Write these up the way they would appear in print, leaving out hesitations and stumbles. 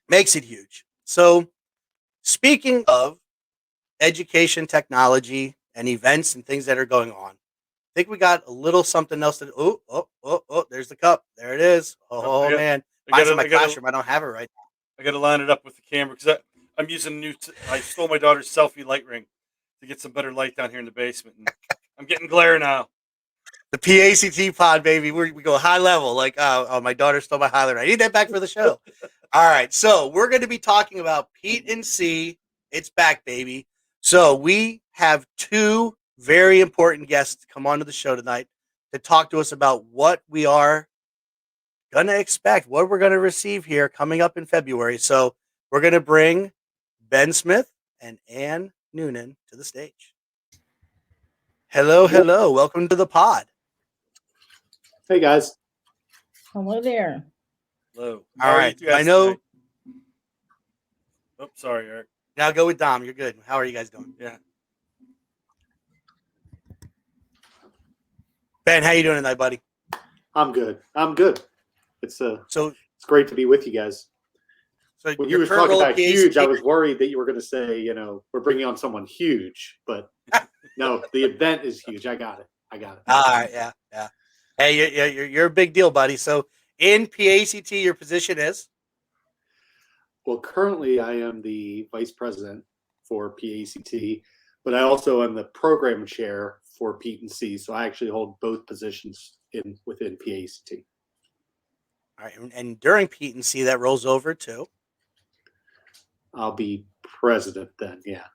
makes it huge. So, speaking of education, technology, and events and things that are going on, I think we got a little something else to. Oh! There's the cup. There it is. Oh man, mine's in my classroom. I don't have it right now. I got to line it up with the camera because I'm using a new. I stole my daughter's selfie light ring to get some better light down here in the basement, and I'm getting glare now. The PETE pod, baby. We go high level. Like, oh, my daughter stole my highlight. I need that back for the show. All right, so we're going to be talking about PETE&C. It's back, baby. So we have two very important guests come onto the show tonight to talk to us about what we are going to expect, what we're going to receive here coming up in February. So we're going to bring Ben Smith and Ann Noonan to the stage. Hello. Welcome to the pod. Hey, guys. Hello there. Hello. All right. I know. Oh, sorry, Eric. Now go with Dom. You're good. How are you guys doing? Yeah. Ben, how you doing tonight, buddy? I'm good. It's great to be with you guys. So when you were talking about huge, I was worried that you were going to say, we're bringing on someone huge, but no, the event is huge. I got it. All right, yeah. Hey, you're a big deal, buddy. So in PETE&C, your position is? Well, currently I am the vice president for PETE&C, but I also am the program chair for PETE&C. So I actually hold both positions within PETE&C. All right, and during PETE&C, that rolls over to? I'll be president then, yeah.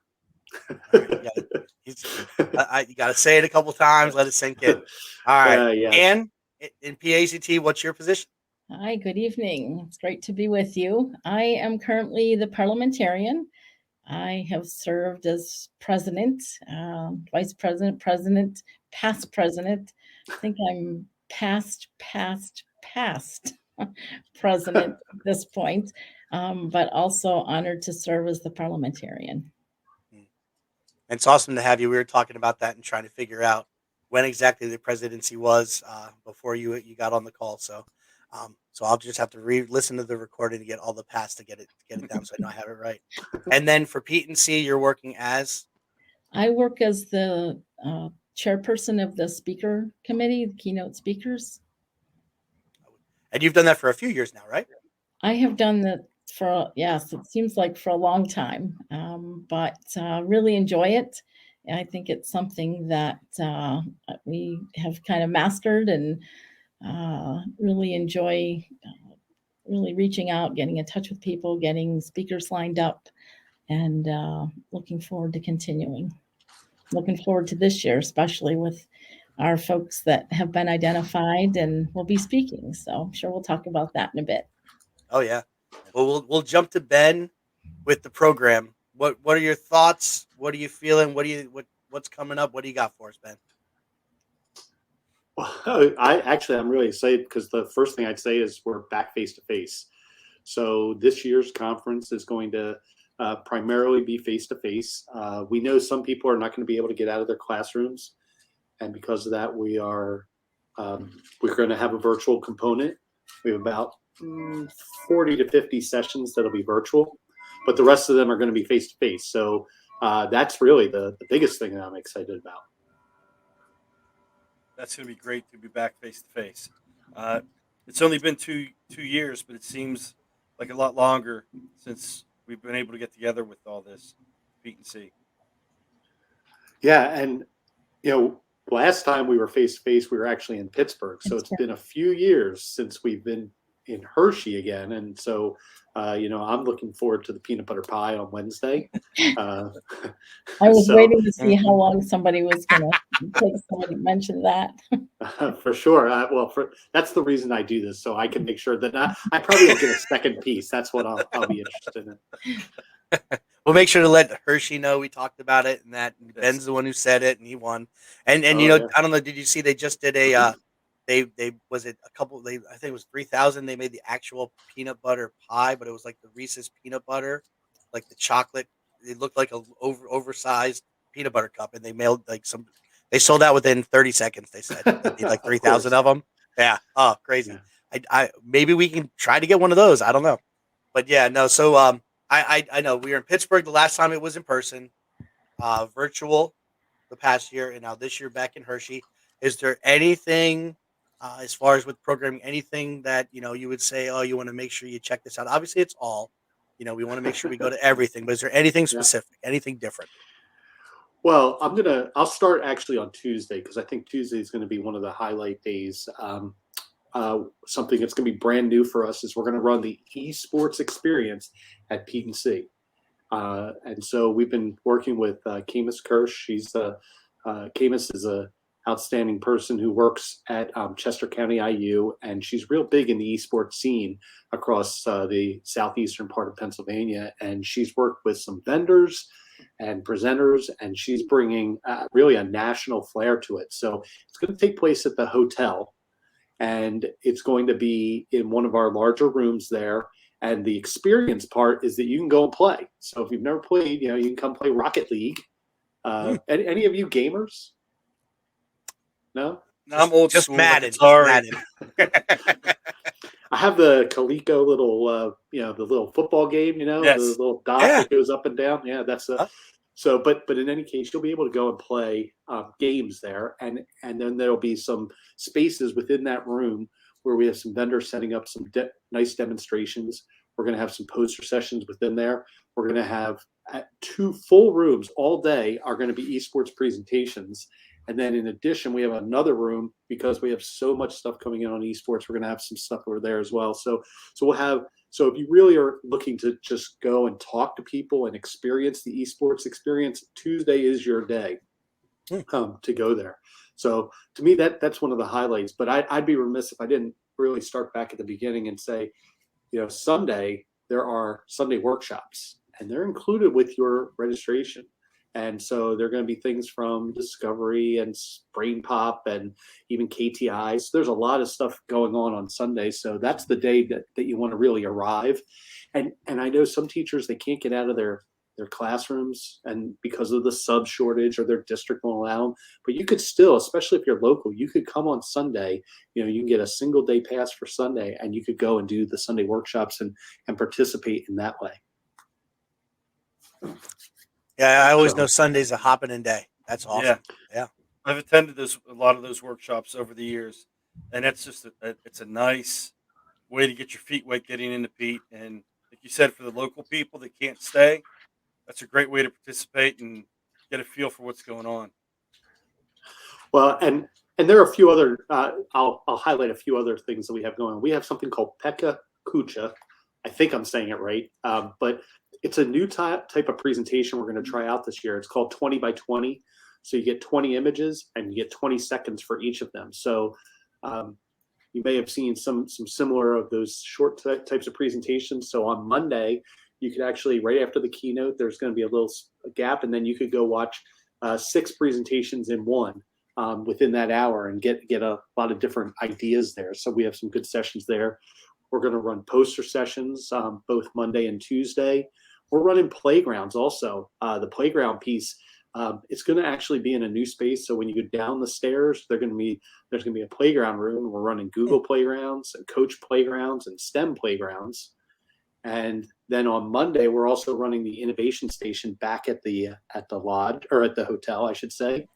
Right, you got to say it a couple times, let it sink in. All right, yes. Ann, in PETE&C, what's your position? Hi, good evening. It's great to be with you. I am currently the parliamentarian. I have served as president, vice president, past president. I think I'm past president at this point, but also honored to serve as the parliamentarian. And it's awesome to have you. We were talking about that and trying to figure out when exactly the presidency was before you got on the call. So I'll just have to listen to the recording to get all the past to get it down so I know I have it right. And then for PETE&C, you're working as? I work as the chairperson of the speaker committee, the keynote speakers. And you've done that for a few years now, right? I have done that it seems like for a long time, but really enjoy it. And I think it's something that we have kind of mastered and really enjoy really reaching out, getting in touch with people, getting speakers lined up, and looking forward to continuing. Looking forward to this year, especially with our folks that have been identified and will be speaking. So I'm sure we'll talk about that in a bit. Oh, yeah. Well, we'll jump to Ben with the program. What are your thoughts? What are you feeling? What's coming up? What do you got for us, Ben? Well, I'm really excited because the first thing I'd say is we're back face to face. So this year's conference is going to primarily be face to face. We know some people are not going to be able to get out of their classrooms, and because of that, we're going to have a virtual component. We have about 40 to 50 sessions that'll be virtual, but the rest of them are going to be face to face. So that's really the biggest thing that I'm excited about. That's going to be great to be back face to face. It's only been two years, but it seems like a lot longer since we've been able to get together with all this PETE&C. Yeah, and last time we were face to face, we were actually in Pittsburgh. So it's been a few years since we've been in Hershey again, and so I'm looking forward to the peanut butter pie on Wednesday. I was waiting to see how long somebody was going to take somebody to mention that. For sure. That's the reason I do this, so I can make sure that I probably will get a second piece. That's what I'll be interested in. We'll make sure to let Hershey know we talked about it and that Ben's the one who said it and he won. And yeah. I don't know, did you see they just did a I think it was 3,000. They made the actual peanut butter pie, but it was like the Reese's peanut butter, like the chocolate. It looked like a oversized peanut butter cup, and they mailed they sold out within 30 seconds. They said they did like 3,000 of them. Yeah. Oh, crazy. Yeah. I maybe we can try to get one of those. I don't know. But yeah, no. So I know we were in Pittsburgh the last time it was in person, virtual the past year, and now this year back in Hershey. Is there anything as far as with programming, anything that you would say, oh, you want to make sure you check this out? Obviously, it's all. We want to make sure we go to everything, but is there anything Yeah. specific, anything different? Well, I'll start actually on Tuesday because I think Tuesday is going to be one of the highlight days. Something that's going to be brand new for us is we're going to run the esports experience at PETE&C. And so we've been working with Camus Kirsch. Camus is a outstanding person who works at Chester County IU, and she's real big in the esports scene across the southeastern part of Pennsylvania. And she's worked with some vendors and presenters, and she's bringing really a national flair to it. So it's going to take place at the hotel, and it's going to be in one of our larger rooms there. And the experience part is that you can go and play. So if you've never played, you can come play Rocket League. Any of you gamers? No? I'm old Just school. Madden. Sorry. Madden. I have the Coleco little, the little football game, Yes. the little dot Yeah. that goes up and down. Yeah, that's Huh? so. But in any case, you'll be able to go and play games there, and then there'll be some spaces within that room where we have some vendors setting up some nice demonstrations. We're going to have some poster sessions within there. We're going to have 2 full rooms all day are going to be esports presentations. And then in addition, we have another room because we have so much stuff coming in on esports. We're going to have some stuff over there as well. So if you really are looking to just go and talk to people and experience the esports experience, Tuesday is your day to go there. So to me, that's one of the highlights. But I'd be remiss if I didn't really start back at the beginning and say, Sunday, there are Sunday workshops, and they're included with your registration. And so they're going to be things from discovery and brain pop and even KTI. So there's a lot of stuff going on Sunday. So that's the day that you want to really arrive. And I know some teachers, they can't get out of their classrooms and because of the sub shortage or their district won't allow them. But you could still, especially if you're local, you could come on Sunday. You can get a single day pass for Sunday, and you could go and do the Sunday workshops and participate in that way. Yeah, I always know Sunday's a hopping day. That's awesome. Yeah. I've attended a lot of those workshops over the years, and that's just it's a nice way to get your feet wet getting into Pete. And like you said, for the local people that can't stay, that's a great way to participate and get a feel for what's going on. Well, and there are a few other. I'll highlight a few other things that we have going on. We have something called PETE&C. I think I'm saying it right, but it's a new type of presentation we're going to try out this year. It's called 20 by 20. So you get 20 images and you get 20 seconds for each of them. So you may have seen some similar of those short types of presentations. So on Monday, you could actually, right after the keynote, there's going to be a little gap, and then you could go watch 6 presentations in one within that hour and get a lot of different ideas there. So we have some good sessions there. We're going to run poster sessions both Monday and Tuesday. We're running playgrounds also. The playground piece, it's going to actually be in a new space. So when you go down the stairs, there's going to be a playground room. We're running Google playgrounds and Coach playgrounds and STEM playgrounds. And then on Monday, we're also running the innovation station back at the lodge, or at the hotel, I should say.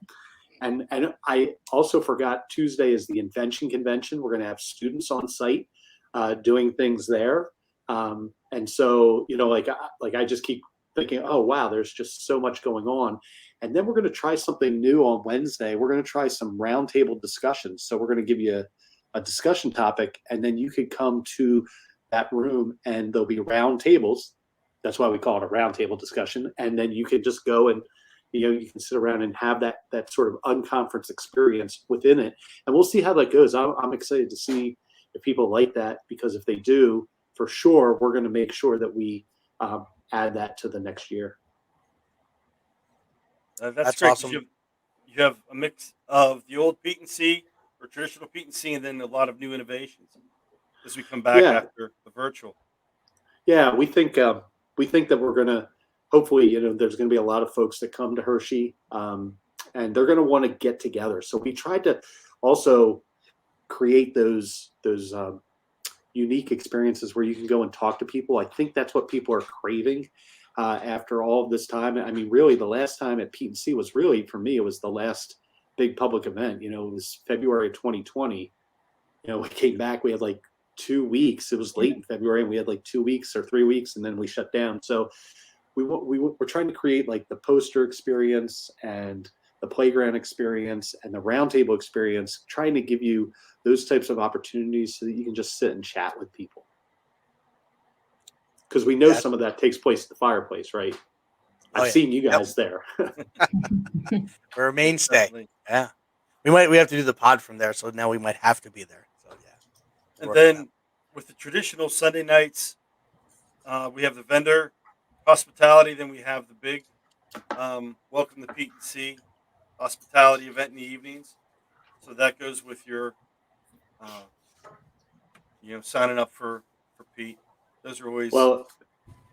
And I also forgot, Tuesday is the invention convention. We're going to have students on site doing things there. And so, like I just keep thinking, oh, wow, there's just so much going on. And then we're going to try something new on Wednesday. We're going to try some roundtable discussions. So we're going to give you a discussion topic, and then you could come to that room and there'll be round tables. That's why we call it a roundtable discussion. And then you can just go and, you can sit around and have that sort of unconference experience within it. And we'll see how that goes. I'm excited to see if people like that, because if they do, for sure, we're going to make sure that we add that to the next year. That's great. Awesome. You have a mix of the old PETE&C or traditional PETE&C, and then a lot of new innovations as we come back after the virtual. Yeah, we think that we're going to, hopefully, there's going to be a lot of folks that come to Hershey, and they're going to want to get together. So we tried to also create those unique experiences where you can go and talk to people. I think that's what people are craving after all of this time. I mean, really, the last time at PETE&C was really, for me, it was the last big public event. It was February of 2020. We came back, we had like 2 weeks. It was late in February, and we had like 2 weeks or 3 weeks, and then we shut down. So we're trying to create like the poster experience and the playground experience and the roundtable experience, trying to give you those types of opportunities so that you can just sit and chat with people. Because we know some of that takes place at the fireplace, right? I've seen you guys there. We're a mainstay. Definitely. Yeah. We have to do the pod from there, so now we might have to be there. So yeah. And then with the traditional Sunday nights, we have the vendor hospitality. Then we have the big welcome to PETE&C hospitality event in the evenings. So that goes with your, signing up for Pete. Those are always Well,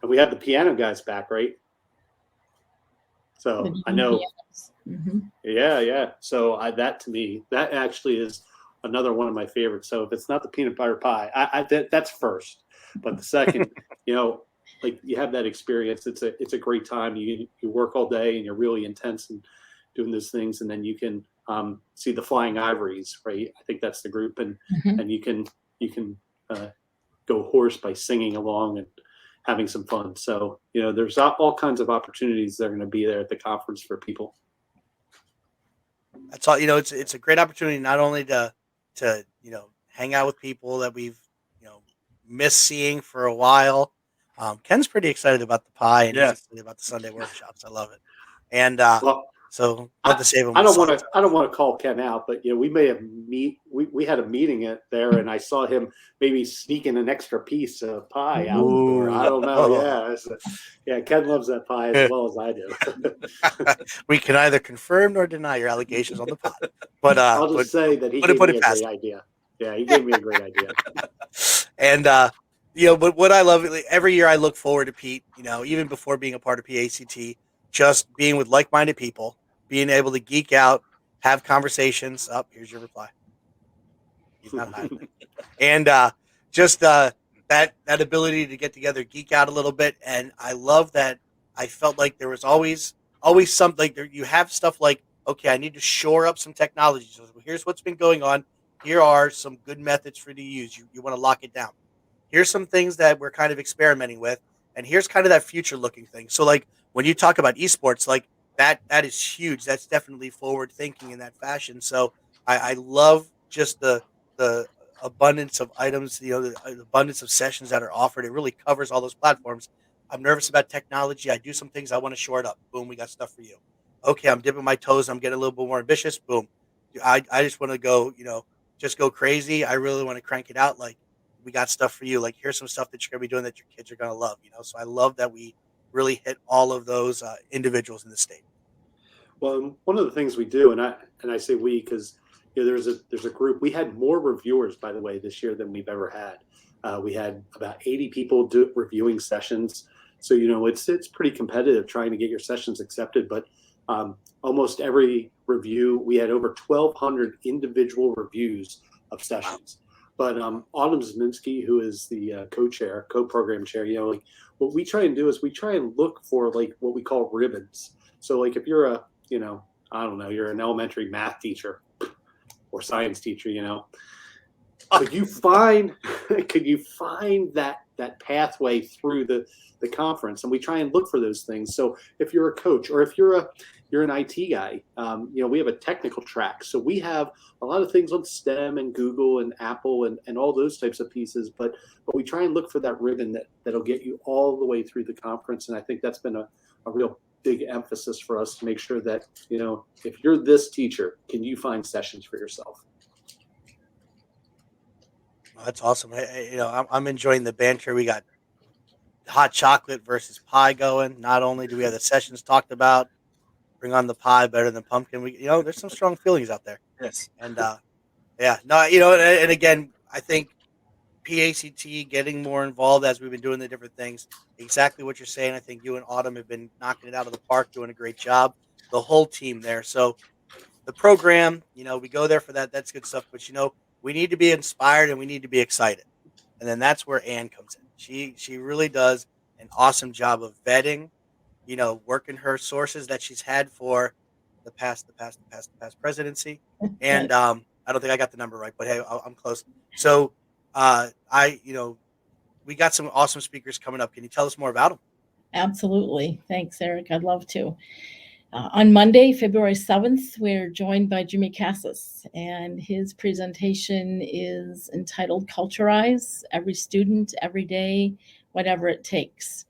we have the piano guys back, right? So I know. Mm-hmm. Yeah. So that to me, that actually is another one of my favorites. So if it's not the peanut butter pie, that's first. But the second, like you have that experience. It's a great time. You work all day and you're really intense and doing those things, and then you can see the Flying Ivories, right? I think that's the group, and you can go hoarse by singing along and having some fun. So there's all kinds of opportunities that are going to be there at the conference for people. That's all. It's a great opportunity not only to hang out with people that we've missed seeing for a while. Ken's pretty excited about the pie and he's excited about the Sunday workshops. I love it, and so love to save him. I don't want to call Ken out, but we may have we had a meeting there, and I saw him maybe sneaking an extra piece of pie out the door. I don't know. Yeah, Ken loves that pie as well as I do. We can either confirm nor deny your allegations on the pod, but I'll just say that he gave me a great idea. Yeah, he gave me a great idea. And but what I love, every year I look forward to Pete. Even before being a part of PACT, just being with like-minded people, being able to geek out, have conversations. Here's your reply. He's not hiding it. And just that ability to get together, geek out a little bit. And I love that. I felt like there was always something. You have stuff like, okay, I need to shore up some technology. So here's what's been going on. Here are some good methods for you to use. You want to lock it down. Here's some things that we're kind of experimenting with. And here's kind of that future looking thing. So like when you talk about esports, like that is huge. That's definitely forward thinking in that fashion. So I love just the abundance of items, the abundance of sessions that are offered. It really covers all those platforms. I'm nervous about technology. I do some things. I want to shore it up. Boom, we got stuff for you. Okay, I'm dipping my toes. I'm getting a little bit more ambitious. Boom. I just want to go, just go crazy. I really want to crank it out. Like, we got stuff for you. Like, here's some stuff that you're going to be doing that your kids are going to love, So I love that we really hit all of those individuals in the state. Well, one of the things we do, and I say we because there's a group. We had more reviewers, by the way, this year than we've ever had. We had about 80 people reviewing sessions. So it's pretty competitive trying to get your sessions accepted. But almost every review, we had over 1,200 individual reviews of sessions. But Autumn Zminski, who is the co-program chair, what we try and do is we try and look for like what we call ribbons. So like if you're you're an elementary math teacher or science teacher, could you find that pathway through the conference? And we try and look for those things. So if you're a coach or if you're an IT guy, we have a technical track. So we have a lot of things on STEM and Google and Apple and all those types of pieces. But we try and look for that ribbon that'll get you all the way through the conference. And I think that's been a real big emphasis for us to make sure that, if you're this teacher, can you find sessions for yourself? Well, that's awesome. I'm enjoying the banter. We got hot chocolate versus pie going. Not only do we have the sessions talked about, bring on the pie better than pumpkin. There's some strong feelings out there. Yes. And and again, I think PACT getting more involved as we've been doing the different things. Exactly what you're saying. I think you and Autumn have been knocking it out of the park, doing a great job. The whole team there. So the program, we go there for that. That's good stuff. But we need to be inspired and we need to be excited. and then that's where Ann comes in. She really does an awesome job of vetting, working her sources that she's had for the past presidency. And I don't think I got the number right, but hey, I'm close. So we got some awesome speakers coming up. Can you tell us more about them? Absolutely. Thanks, Eric. I'd love to. On Monday, February 7th, we're joined by Jimmy Cassis, and his presentation is entitled Culturize Every Student, Every Day, Whatever It Takes.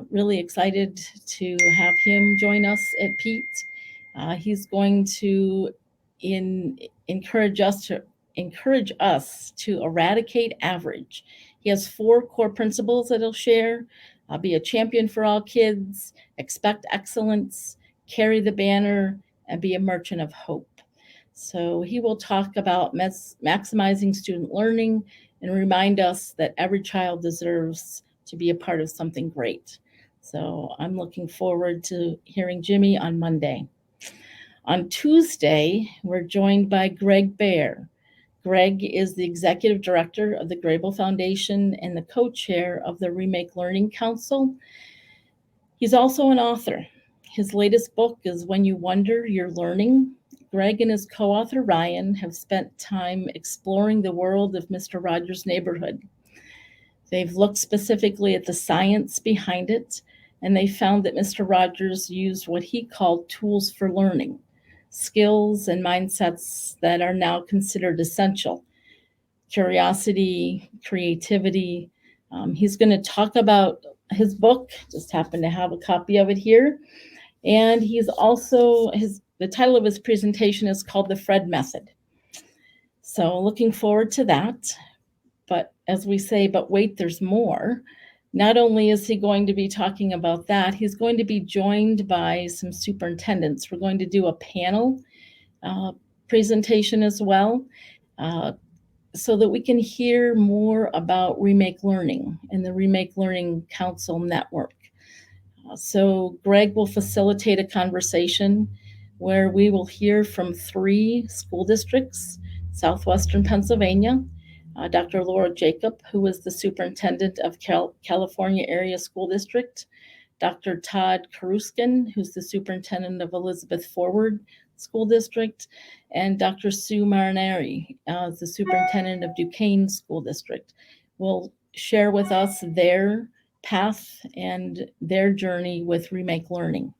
Really excited to have him join us at PETE. He's going to encourage us to eradicate average. He has 4 core principles that he'll share. Be a champion for all kids, expect excellence, carry the banner, and be a merchant of hope. So he will talk about maximizing student learning and remind us that every child deserves to be a part of something great. So I'm looking forward to hearing Jimmy on Monday. On Tuesday, we're joined by Greg Baer. Greg is the executive director of the Grable Foundation and the co-chair of the Remake Learning Council. He's also an author. His latest book is When You Wonder, You're Learning. Greg and his co-author Ryan have spent time exploring the world of Mr. Rogers' Neighborhood. They've looked specifically at the science behind it, and they found that Mr. Rogers used what he called tools for learning, skills and mindsets that are now considered essential. Curiosity, creativity. He's going to talk about his book, just happen to have a copy of it here. And he's also, the title of his presentation is called The Fred Method. So looking forward to that. But as we say, but wait, there's more. Not only is he going to be talking about that, he's going to be joined by some superintendents. We're going to do a panel presentation as well, so that we can hear more about Remake Learning and the Remake Learning Council Network. So Greg will facilitate a conversation where we will hear from 3 school districts, Southwestern Pennsylvania, Dr. Laura Jacob, who is the superintendent of California Area School District, Dr. Todd Karuskin, who's the superintendent of Elizabeth Forward School District, and Dr. Sue Marinari, the superintendent of Duquesne School District, will share with us their path and their journey with Remake Learning.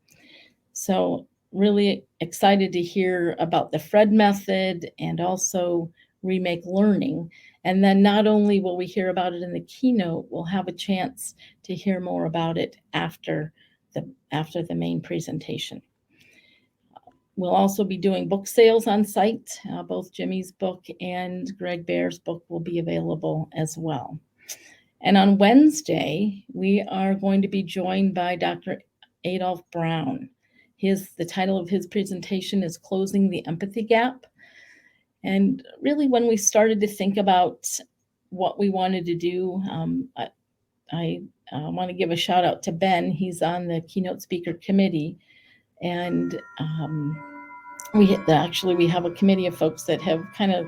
So really excited to hear about the Fred method and also Remake Learning. And then not only will we hear about it in the keynote, we'll have a chance to hear more about it after the main presentation. We'll also be doing book sales on site. Both Jimmy's book and Greg Baer's book will be available as well. And on Wednesday, we are going to be joined by Dr. Adolph Brown. The title of his presentation is Closing the Empathy Gap. And really, when we started to think about what we wanted to do, I want to give a shout out to Ben. He's on the keynote speaker committee. And we have a committee of folks that have kind of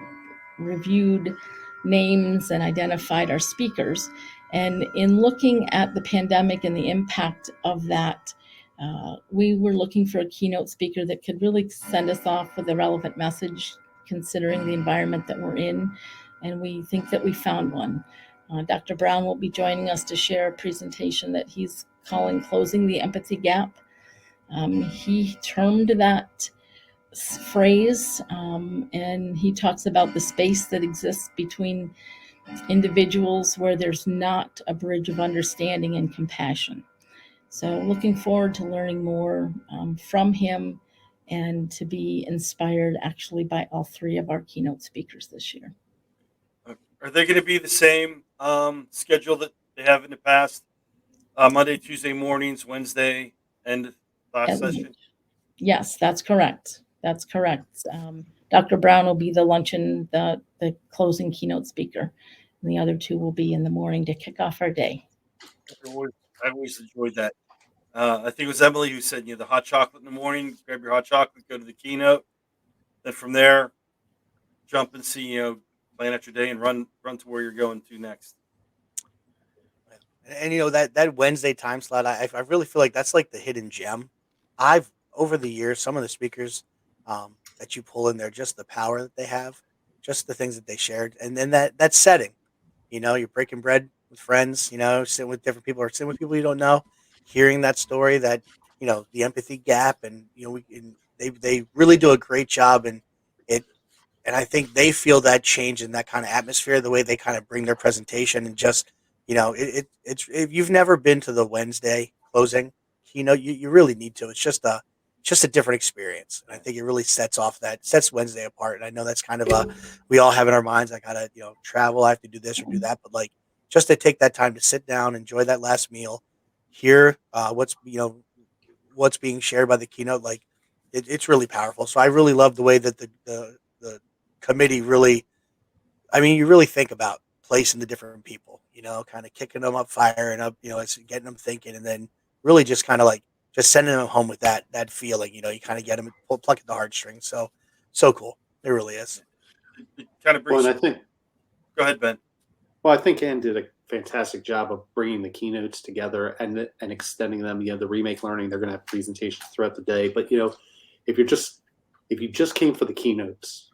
reviewed names and identified our speakers. And in looking at the pandemic and the impact of that, we were looking for a keynote speaker that could really send us off with a relevant message, considering the environment that we're in. And we think that we found one. Dr. Brown will be joining us to share a presentation that he's calling Closing the Empathy Gap. He termed that phrase, and he talks about the space that exists between individuals where there's not a bridge of understanding and compassion. So looking forward to learning more from him and to be inspired actually by all 3 of our keynote speakers this year. Are they going to be the same schedule that they have in the past? Monday, Tuesday mornings, Wednesday, and last session? Yes, that's correct. Dr. Brown will be the luncheon, the closing keynote speaker. And the other 2 will be in the morning to kick off our day. I always enjoyed that. I think it was Emily who said, the hot chocolate in the morning, grab your hot chocolate, go to the keynote. Then from there, jump and see, plan out your day and run to where you're going to next. And that Wednesday time slot, I really feel like that's like the hidden gem. I've over the years, some of the speakers that you pull in there, just the power that they have, just the things that they shared, and then that setting. You're breaking bread with friends. Sitting with different people or sitting with people you don't know, hearing that story, that the empathy gap, and they really do a great job, and it and I think they feel that change in that kind of atmosphere, the way they kind of bring their presentation, and just it's if you've never been to the Wednesday closing keynote, you really need to. It's just a different experience, and I think it really sets Wednesday apart. And I know that's kind of we all have in our minds. I gotta travel, I have to do this or do that, but like just to take that time to sit down, enjoy that last meal, hear what's being shared by the keynote, like it's really powerful. So I really love the way that the committee really, I mean, you really think about placing the different people, kind of kicking them up, firing up, it's getting them thinking, and then really just kind of like just sending them home with that feeling. You kind of get them pluck at the heartstrings. So cool. It really is. It kind of Well, brings. and I think Go ahead, Ben. Well, I think Ann did a fantastic job of bringing the keynotes together and extending them. The remake learning, they're going to have presentations throughout the day. But if you just came for the keynotes,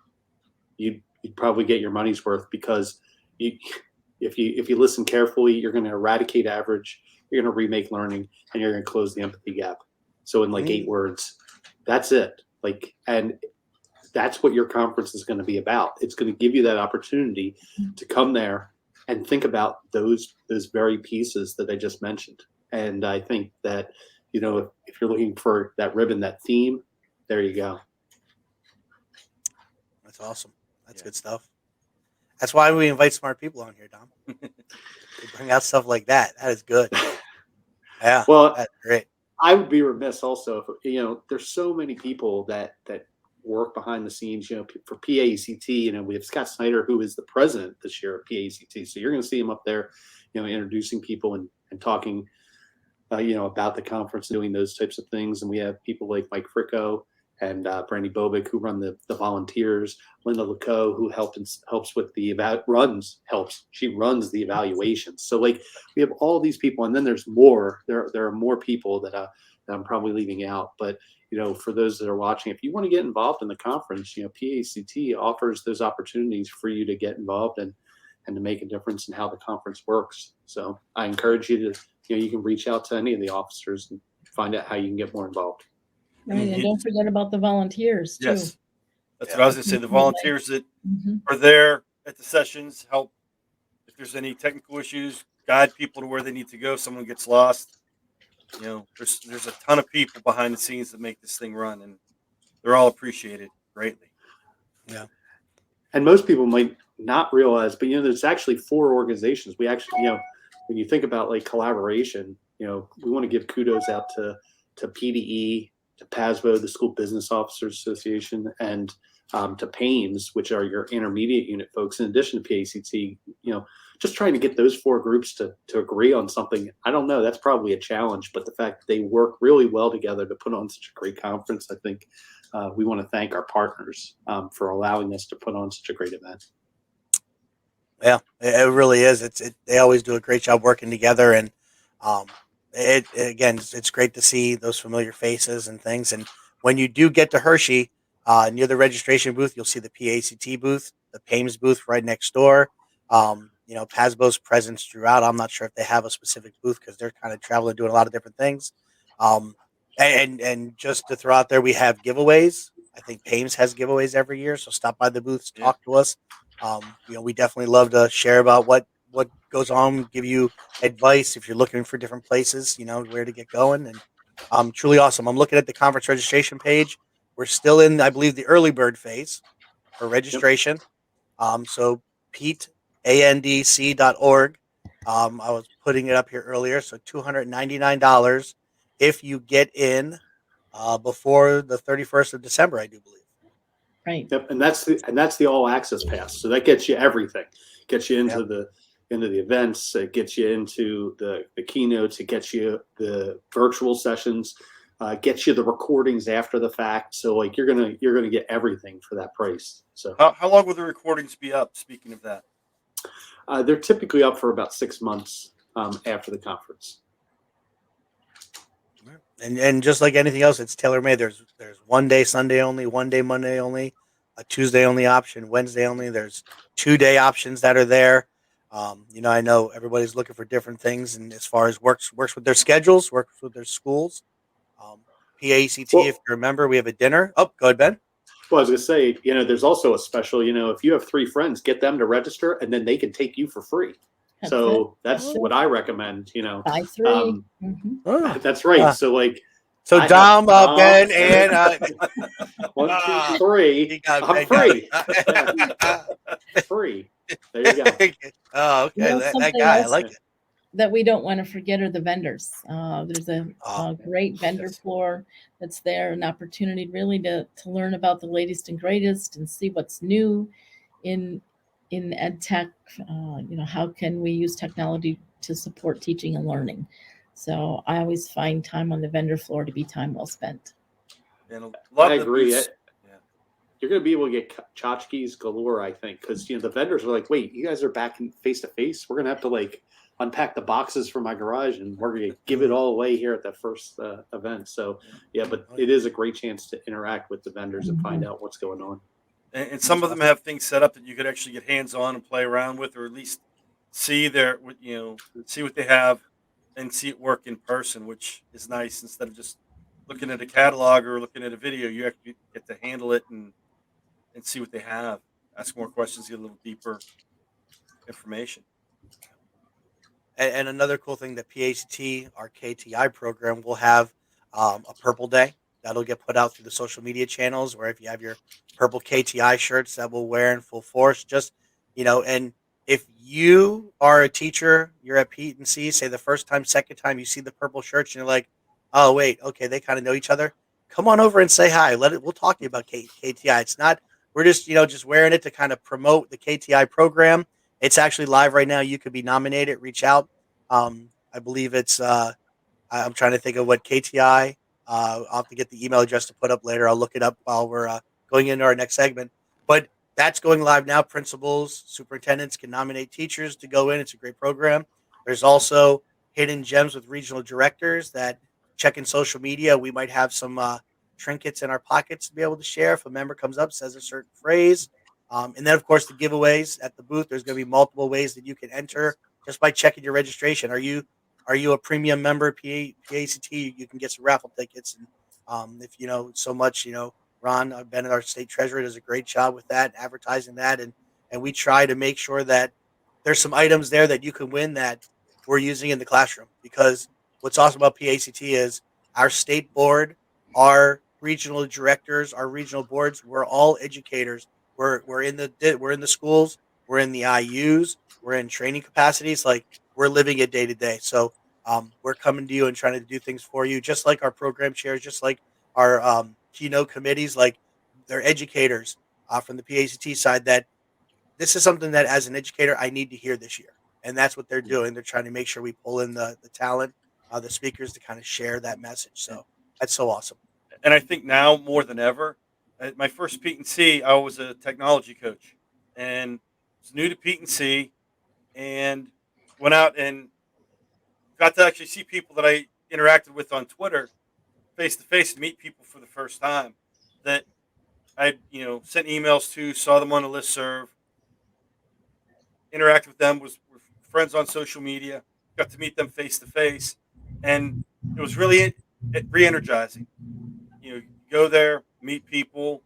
you'd probably get your money's worth, because if you listen carefully, you're going to eradicate average, you're going to remake learning, and you're going to close the empathy gap. So in like 8 words, that's it. And that's what your conference is going to be about. It's going to give you that opportunity to come there and think about those very pieces that I just mentioned. And I think that, if you're looking for that ribbon, that theme, there you go. That's awesome. That's good stuff. That's why we invite smart people on here, Dom. They bring out stuff like that. That is good. Yeah. Well, that's great. I would be remiss also if, there's so many people that work behind the scenes, for PETE&C. We have Scott Snyder, who is the president this year of PETE&C. So you're going to see him up there, introducing people and talking, about the conference, doing those types of things. And we have people like Mike Fricko and Brandy Bobick, who run the volunteers. Linda Leco, who helps with the she runs the evaluations. So we have all these people, and then there's more. There are more people that I'm probably leaving out, but for those that are watching, if you want to get involved in the conference, PETE&C offers those opportunities for you to get involved and to make a difference in how the conference works. So I encourage you to, you can reach out to any of the officers and find out how you can get more involved. Right, and don't forget about the volunteers too. Yes, that's what I was going to say. The volunteers that Mm-hmm. are there at the sessions help if there's any technical issues, guide people to where they need to go. If someone gets lost. There's a ton of people behind the scenes that make this thing run, and they're all appreciated greatly. Yeah. And most people might not realize, but there's actually 4 organizations. We actually, when you think about collaboration, we want to give kudos out to PDE, to PASBO, the School Business Officers Association, and to PAIMS, which are your intermediate unit folks, in addition to PACT. Just trying to get those 4 groups to agree on something, I don't know, that's probably a challenge, but the fact that they work really well together to put on such a great conference, I think we want to thank our partners for allowing us to put on such a great event. Yeah, it really is. They always do a great job working together, and it's great to see those familiar faces and things. And when you do get to Hershey, near the registration booth, you'll see the PACT booth, the PAIMS booth right next door. PASBO's presence throughout. I'm not sure if they have a specific booth because they're kind of traveling, doing a lot of different things. And just to throw out there, we have giveaways. I think PAIMS has giveaways every year, so stop by the booths, talk to us. We definitely love to share about what goes on, give you advice if you're looking for different places, where to get going. And truly awesome. I'm looking at the conference registration page. We're still in, I believe, the early bird phase for registration. So PETE&C.org. I was putting it up here earlier. So $299 if you get in before the 31st of December, I do believe. Right. Yep, and that's the all access pass. So that gets you everything. Gets you into the events. It gets you into the keynotes. It gets you the virtual sessions. gets you the recordings after the fact. So like you're gonna get everything for that price. So How long will the recordings be up? Speaking of that, they're typically up for about 6 months after the conference. And just like anything else, it's tailor made. There's one day Sunday only, one day Monday only, a Tuesday only option, Wednesday only. There's 2 day options that are there. I know everybody's looking for different things, and as far as works with their schedules, works with their schools. Um, PACT, Well, if you remember, we have a dinner. Oh, go ahead, Ben. well, I was gonna say, there's also a special. If you have 3 friends, get them to register, and then they can take you for free. That's So it. that's what I recommend. Buy 3. Um, Oh. that's right. So like, So I have Dom, Dom, Ben, and 1, 2, ah, 3. he got I'm Ben got free. it. Free. There you go. Oh, okay. That Something guy, I else like it. that we don't want to forget are the vendors. There's a great vendor yes. floor that's there, an opportunity really to learn about the latest and greatest and see what's new in ed tech. How can we use technology to support teaching and learning? So I always find time on the vendor floor to be time well spent. and a lot I of the agree. booths- yeah. You're going to be able to get tchotchkes galore, I think, because the vendors are like, "Wait, you guys are back in face to face? We're going to have to like unpack the boxes from my garage, and we're going to give it all away here at the first event." So yeah, but it is a great chance to interact with the vendors and find out what's going on. And some of them have things set up that you could actually get hands on and play around with, or at least see see what they have and see it work in person, which is nice instead of just looking at a catalog or looking at a video. You actually get to handle it and see what they have, ask more questions, get a little deeper information. And another cool thing that PACT, our KTI program, will have a purple day that'll get put out through the social media channels. Where if you have your purple KTI shirts that we'll wear in full force, and if you are a teacher, you're at PETE&C, say the first time, second time you see the purple shirts, and you're like, oh wait, okay, they kind of know each other. Come on over and say hi. We'll talk to you about KTI. It's not we're just wearing it to kind of promote the KTI program. It's actually live right now. You could be nominated. Reach out. I believe it's. I'm trying to think of what KTI. I'll have to get the email address to put up later. I'll look it up while we're going into our next segment. But that's going live now. Principals, superintendents can nominate teachers to go in. It's a great program. There's also hidden gems with regional directors that check in social media. We might have some trinkets in our pockets to be able to share if a member comes up, says a certain phrase. And then, of course, the giveaways at the booth. There's going to be multiple ways that you can enter just by checking your registration. Are you a premium member, PACT? You can get some raffle tickets. And if you know so much, Ron, I've been our state treasurer, does a great job with that, advertising that. And we try to make sure that there's some items there that you can win that we're using in the classroom. Because what's awesome about PACT is our state board, our regional directors, our regional boards, we're all educators. We're in the schools, we're in the IUs, we're in training capacities. Like we're living it day to day. So we're coming to you and trying to do things for you, just like our program chairs, just like our keynote committees. Like they're educators from the PACT side. That this is something that, as an educator, I need to hear this year, and that's what they're doing. They're trying to make sure we pull in the talent, the speakers to kind of share that message. So that's so awesome. And I think now more than ever, at my first PETE&C, I was a technology coach and was new to PETE&C and went out and got to actually see people that I interacted with on Twitter face to face and meet people for the first time that I sent emails to, saw them on a listserv, interacted with them, was were friends on social media, got to meet them face to face, and it was really re-energizing. You go there, meet people,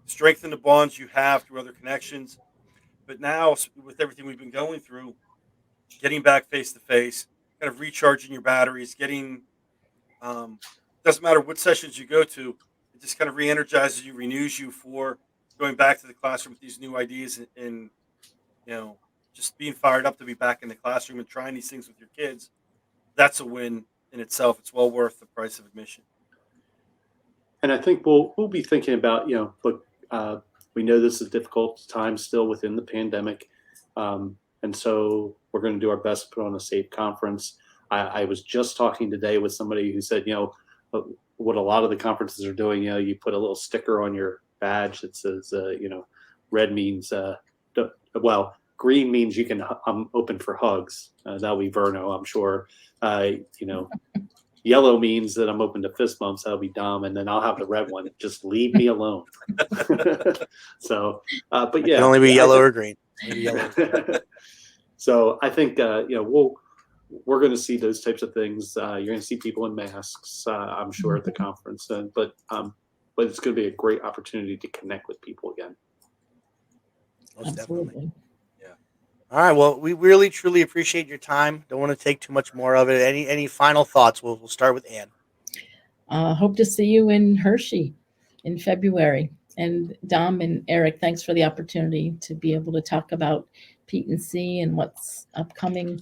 strengthen the bonds you have through other connections. But now, with everything we've been going through, getting back face to face, kind of recharging your batteries, getting doesn't matter what sessions you go to, it just kind of re-energizes you, renews you for going back to the classroom with these new ideas and you know just being fired up to be back in the classroom and trying these things with your kids. That's a win in itself. It's well worth the price of admission. And I think we'll be thinking about, look, we know this is a difficult time still within the pandemic, and so we're going to do our best to put on a safe conference. I was just talking today with somebody who said, what a lot of the conferences are doing. You put a little sticker on your badge that says, red means, green means I'm open for hugs. That'll be Verno, I'm sure. Yellow means that I'm open to fist bumps. That'll be Dom, and then I'll have the red one. Just leave me alone. So, but It yeah, can only be I yellow think- or green. Maybe yellow. So I think we're going to see those types of things. You're going to see people in masks, I'm sure, at the conference. But it's going to be a great opportunity to connect with people again. Most definitely. Absolutely. All right. Well, we really truly appreciate your time. Don't want to take too much more of it. Any final thoughts? We'll start with Ann. Hope to see you in Hershey in February. And Dom and Eric, thanks for the opportunity to be able to talk about PETE&C and what's upcoming.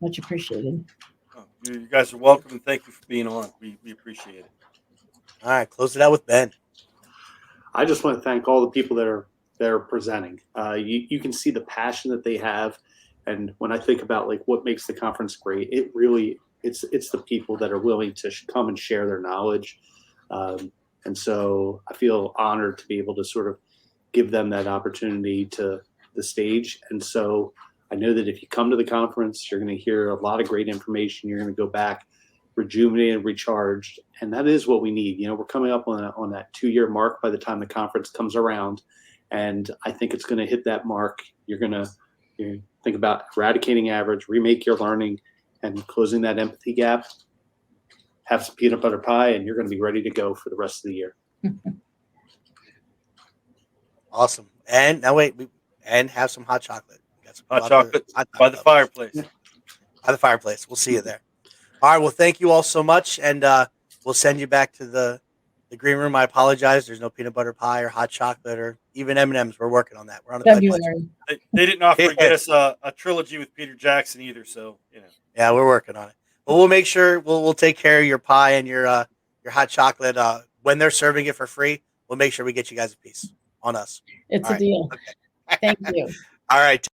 Much appreciated. Oh, you guys are welcome, and thank you for being on. We appreciate it. All right. Close it out with Ben. I just want to thank all the people that are presenting. You can see the passion that they have, and when I think about like what makes the conference great, it's the people that are willing to come and share their knowledge, and so I feel honored to be able to sort of give them that opportunity to the stage. And so I know that if you come to the conference, you're going to hear a lot of great information. You're going to go back rejuvenated, recharged, and that is what we need. We're coming up on that 2-year mark by the time the conference comes around, and I think it's going to hit that mark. You're going to think about eradicating average, remake your learning, and closing that empathy gap. Have some peanut butter pie, and you're going to be ready to go for the rest of the year. Awesome. And now and have some hot chocolate. We got some Hot chocolate by the fireplace. By the fireplace. We'll see you there. All right. Well, thank you all so much, and we'll send you back to the green room. I apologize. There's no peanut butter pie or hot chocolate or even M&Ms. We're working on that. We're on the pipeline. February. They didn't offer to get us a trilogy with Peter Jackson either, so Yeah, we're working on it. But we'll make sure we'll take care of your pie and your hot chocolate when they're serving it for free. We'll make sure we get you guys a piece on us. It's All a right. deal. Okay. Thank you. All right.